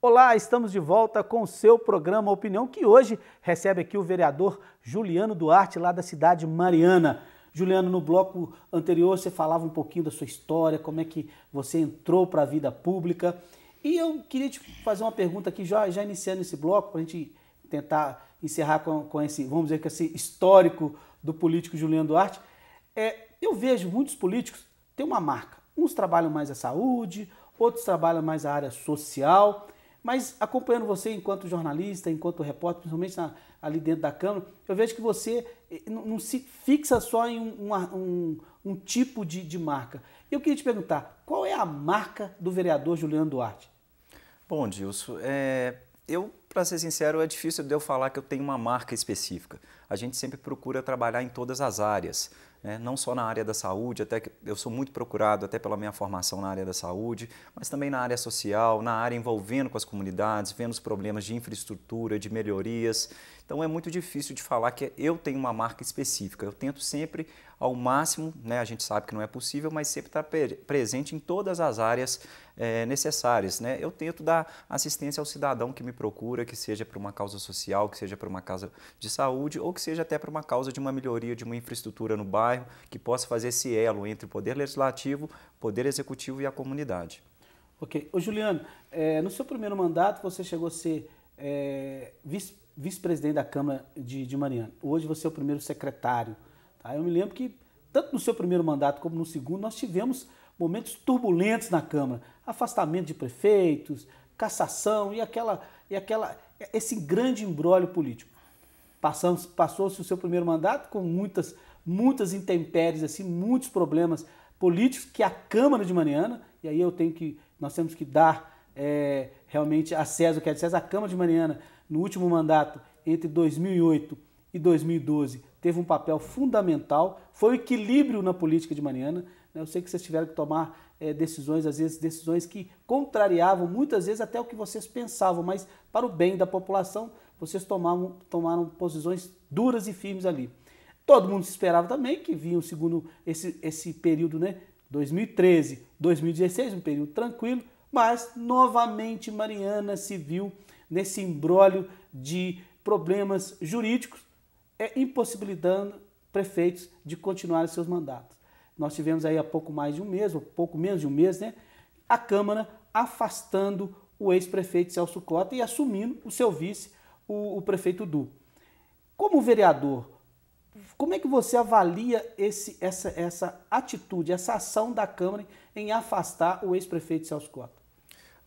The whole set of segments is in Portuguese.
Olá, estamos de volta com o seu programa Opinião, que hoje recebe aqui o vereador Juliano Duarte, lá da cidade de Mariana. Juliano, no bloco anterior você falava um pouquinho da sua história, como é que você entrou para a vida pública. E eu queria te fazer uma pergunta aqui, já iniciando esse bloco, para a gente tentar encerrar com esse, vamos dizer, com esse histórico do político Juliano Duarte. Eu vejo muitos políticos têm uma marca. Uns trabalham mais a saúde, outros trabalham mais a área social. Mas acompanhando você enquanto jornalista, enquanto repórter, principalmente ali dentro da Câmara, eu vejo que você não se fixa só em um tipo de marca. Eu queria te perguntar, qual é a marca do vereador Juliano Duarte? Bom, Dilson, para ser sincero, é difícil de eu falar que eu tenho uma marca específica. A gente sempre procura trabalhar em todas as áreas, né? Não só na área da saúde, até que eu sou muito procurado até pela minha formação na área da saúde, mas também na área social, na área envolvendo com as comunidades, vendo os problemas de infraestrutura, de melhorias. Então é muito difícil de falar que eu tenho uma marca específica. Eu tento sempre ao máximo, né? A gente sabe que não é possível, mas sempre estar presente em todas as áreas necessárias, né? Eu tento dar assistência ao cidadão que me procura, que seja para uma causa social, que seja para uma causa de saúde ou que seja até para uma causa de uma melhoria de uma infraestrutura no bairro, que possa fazer esse elo entre o Poder Legislativo, o Poder Executivo e a comunidade. Ok. Ô Juliano, no seu primeiro mandato você chegou a ser vice-presidente da Câmara de Mariana. Hoje você é o primeiro secretário. Tá? Eu me lembro que tanto no seu primeiro mandato como no segundo nós tivemos momentos turbulentos na Câmara. Afastamento de prefeitos, cassação e esse grande imbróglio político. Passou-se o seu primeiro mandato com muitas intempéries, assim, muitos problemas políticos que a Câmara de Mariana, e aí nós temos que dar realmente a César o que é de César. A Câmara de Mariana, no último mandato, entre 2008 e 2012, teve um papel fundamental, foi o equilíbrio na política de Mariana. Eu sei que vocês tiveram que tomar decisões, às vezes decisões que contrariavam muitas vezes até o que vocês pensavam, mas para o bem da população, vocês tomaram posições duras e firmes ali. Todo mundo esperava também que vinha o segundo, esse período, né? 2013, 2016, um período tranquilo, mas novamente Mariana se viu nesse imbróglio de problemas jurídicos, impossibilitando prefeitos de continuar seus mandatos. Nós tivemos aí há pouco mais de um mês, ou pouco menos de um mês, né? A Câmara afastando o ex-prefeito Celso Cota e assumindo o seu vice, o prefeito Du. Como vereador, como é que você avalia essa atitude, essa ação da Câmara em afastar o ex-prefeito Celso Cota?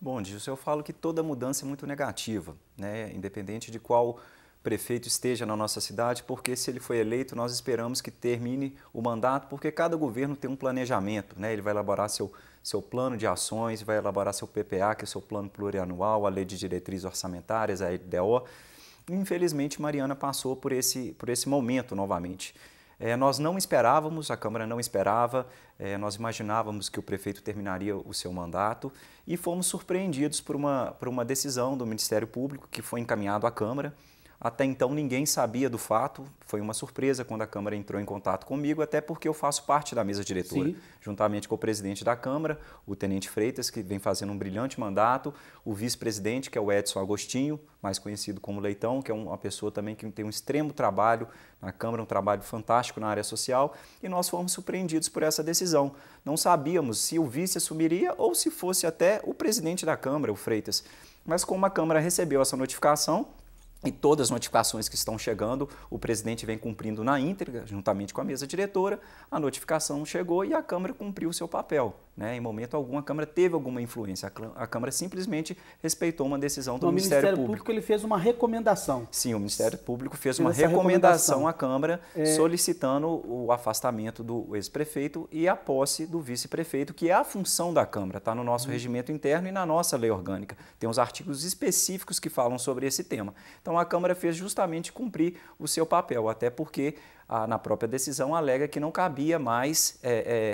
Bom, Dilson, eu falo que toda mudança é muito negativa, né? Independente de qual prefeito esteja na nossa cidade, porque se ele foi eleito, nós esperamos que termine o mandato, porque cada governo tem um planejamento, né? Ele vai elaborar seu plano de ações, vai elaborar seu PPA, que é o seu plano plurianual, a Lei de Diretrizes Orçamentárias, a LDO. Infelizmente, Mariana passou por esse momento novamente. Nós não esperávamos, a Câmara não esperava, nós imaginávamos que o prefeito terminaria o seu mandato e fomos surpreendidos por uma decisão do Ministério Público que foi encaminhado à Câmara. Até então ninguém sabia do fato, foi uma surpresa quando a Câmara entrou em contato comigo, até porque eu faço parte da mesa diretora, sim, juntamente com o presidente da Câmara, o Tenente Freitas, que vem fazendo um brilhante mandato, o vice-presidente, que é o Edson Agostinho, mais conhecido como Leitão, que é uma pessoa também que tem um extremo trabalho na Câmara, um trabalho fantástico na área social, e nós fomos surpreendidos por essa decisão. Não sabíamos se o vice assumiria ou se fosse até o presidente da Câmara, o Freitas. Mas como a Câmara recebeu essa notificação, e todas as notificações que estão chegando, o presidente vem cumprindo na íntegra, juntamente com a mesa diretora, a notificação chegou e a Câmara cumpriu o seu papel, né? Em momento algum a Câmara teve alguma influência, a Câmara simplesmente respeitou uma decisão do Ministério Público. O Ministério Público ele fez uma recomendação. Sim, o Ministério Público fez uma recomendação à Câmara solicitando o afastamento do ex-prefeito e a posse do vice-prefeito, que é a função da Câmara, está no nosso regimento interno e na nossa lei orgânica. Tem uns artigos específicos que falam sobre esse tema. Então a Câmara fez justamente cumprir o seu papel, até porque na própria decisão alega que não cabia mais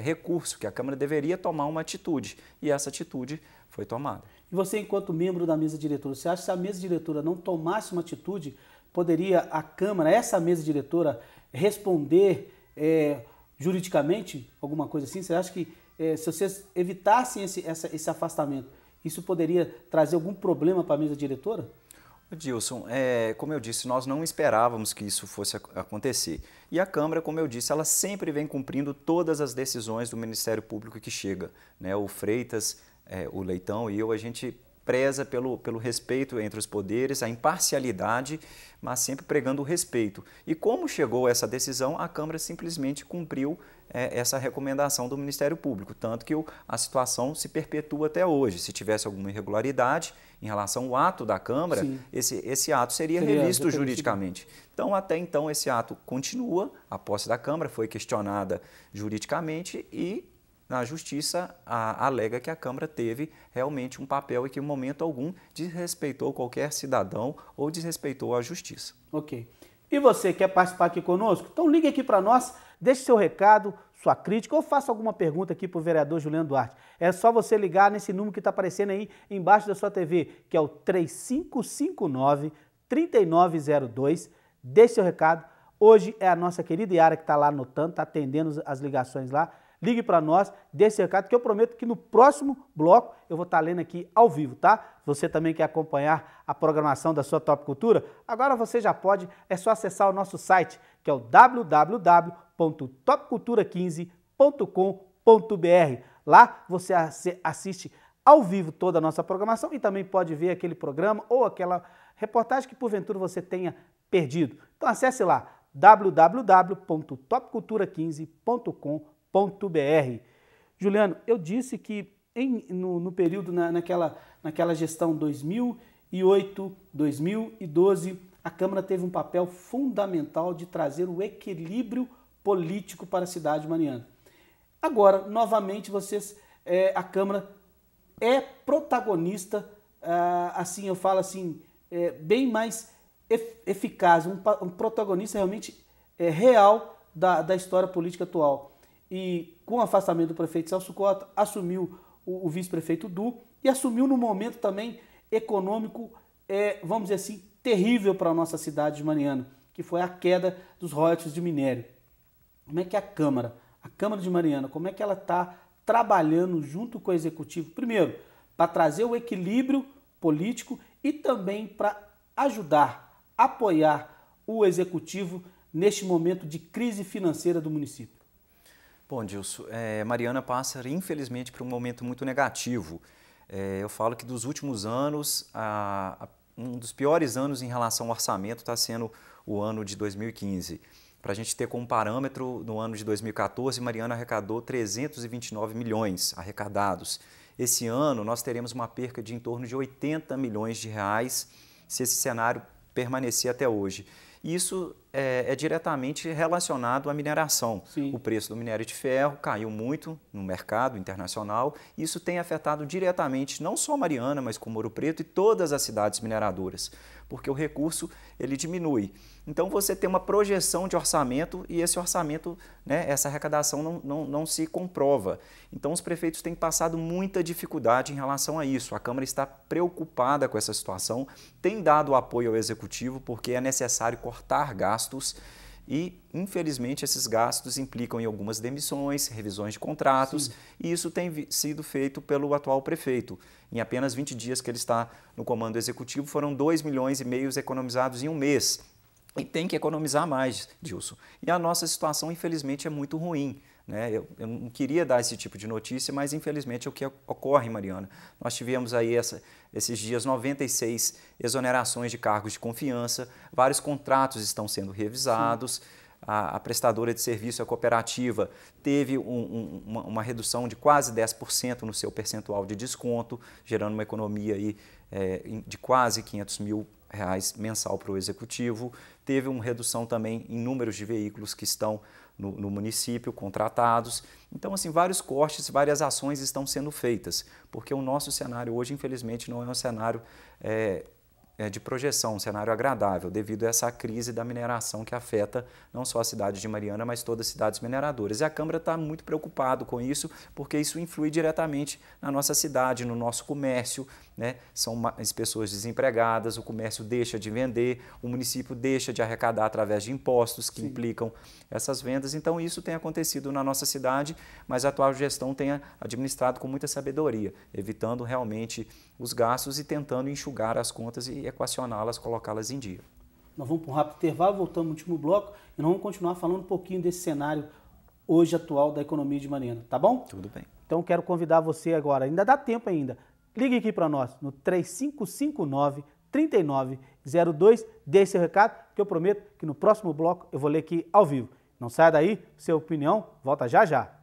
recurso, que a Câmara deveria tomar uma atitude, e essa atitude foi tomada. E você, enquanto membro da mesa diretora, você acha que se a mesa diretora não tomasse uma atitude, poderia a Câmara, essa mesa diretora, responder juridicamente alguma coisa assim? Você acha que se vocês evitassem esse afastamento isso poderia trazer algum problema para a mesa diretora? Dilson, como eu disse, nós não esperávamos que isso fosse acontecer. E a Câmara, como eu disse, ela sempre vem cumprindo todas as decisões do Ministério Público que chega, né? O Freitas, o Leitão e eu, a gente preza pelo respeito entre os poderes, a imparcialidade, mas sempre pregando o respeito. E como chegou essa decisão, a Câmara simplesmente cumpriu essa recomendação do Ministério Público, tanto que a situação se perpetua até hoje. Se tivesse alguma irregularidade em relação ao ato da Câmara, esse ato seria revisto juridicamente. Então, até então, esse ato continua, a posse da Câmara foi questionada juridicamente e na Justiça alega que a Câmara teve realmente um papel e que em momento algum desrespeitou qualquer cidadão ou desrespeitou a Justiça. Ok. E você quer participar aqui conosco? Então ligue aqui para nós, deixe seu recado, sua crítica ou faça alguma pergunta aqui para o vereador Juliano Duarte. É só você ligar nesse número que está aparecendo aí embaixo da sua TV, que é o 3559-3902. Deixe seu recado. Hoje é a nossa querida Yara que está lá anotando, está atendendo as ligações lá. Ligue para nós, dê esse recado, que eu prometo que no próximo bloco eu vou estar lendo aqui ao vivo, tá? Você também quer acompanhar a programação da sua Top Cultura? Agora você já pode, é só acessar o nosso site, que é o www.topcultura15.com.br. Lá você assiste ao vivo toda a nossa programação e também pode ver aquele programa ou aquela reportagem que porventura você tenha perdido. Então acesse lá, www.topcultura15.com.br. Juliano, eu disse que no período, naquela gestão 2008, 2012, a Câmara teve um papel fundamental de trazer o equilíbrio político para a cidade de Mariana. Agora, novamente, a Câmara é protagonista, assim, eu falo assim, bem mais eficaz, um protagonista realmente real da história política atual. E com o afastamento do prefeito Celso Cota, assumiu o vice-prefeito Du e assumiu num momento também econômico, vamos dizer assim, terrível para a nossa cidade de Mariana, que foi a queda dos royalties de minério. Como é que a Câmara de Mariana, como é que ela está trabalhando junto com o Executivo? Primeiro, para trazer o equilíbrio político e também para ajudar, apoiar o Executivo neste momento de crise financeira do município. Bom, Dilson, Mariana passa, infelizmente, por um momento muito negativo. Eu falo que dos últimos anos, um dos piores anos em relação ao orçamento está sendo o ano de 2015. Para a gente ter como parâmetro, no ano de 2014, Mariana arrecadou 329 milhões arrecadados. Esse ano, nós teremos uma perca de em torno de 80 milhões de reais se esse cenário permanecer até hoje. Isso é diretamente relacionado à mineração. Sim. O preço do minério de ferro caiu muito no mercado internacional. Isso tem afetado diretamente não só Mariana, mas como Ouro Preto e todas as cidades mineradoras, porque o recurso ele diminui. Então você tem uma projeção de orçamento e esse orçamento, né, essa arrecadação não se comprova. Então os prefeitos têm passado muita dificuldade em relação a isso. A Câmara está preocupada com essa situação, tem dado apoio ao Executivo porque é necessário cortar gastos e, infelizmente, esses gastos implicam em algumas demissões, revisões de contratos. Sim. E isso tem sido feito pelo atual prefeito. Em apenas 20 dias que ele está no comando executivo, foram 2,5 milhões economizados em um mês. E tem que economizar mais, Dilson. E a nossa situação, infelizmente, é muito ruim, né? Eu não queria dar esse tipo de notícia, mas infelizmente é o que ocorre, Mariana. Nós tivemos aí esses dias 96 exonerações de cargos de confiança, vários contratos estão sendo revisados, a prestadora de serviço, a cooperativa, teve uma redução de quase 10% no seu percentual de desconto, gerando uma economia aí, de quase 500 mil reais mensal para o Executivo. Teve uma redução também em números de veículos que estão no município contratados. Então, assim, vários cortes, várias ações estão sendo feitas, porque o nosso cenário hoje, infelizmente, não é um cenário de projeção, um cenário agradável, devido a essa crise da mineração que afeta não só a cidade de Mariana, mas todas as cidades mineradoras. E a Câmara está muito preocupada com isso, porque isso influi diretamente na nossa cidade, no nosso comércio, né? São mais pessoas desempregadas, o comércio deixa de vender, o município deixa de arrecadar através de impostos que implicam essas vendas. Então, isso tem acontecido na nossa cidade, mas a atual gestão tem administrado com muita sabedoria, evitando realmente os gastos e tentando enxugar as contas e equacioná-las, colocá-las em dia. Nós vamos para um rápido intervalo, voltamos no último bloco e nós vamos continuar falando um pouquinho desse cenário hoje atual da economia de Mariana, tá bom? Tudo bem. Então quero convidar você agora, ainda dá tempo ainda, ligue aqui para nós no 3559-3902, dê seu recado, que eu prometo que no próximo bloco eu vou ler aqui ao vivo. Não saia daí, sua opinião volta já já.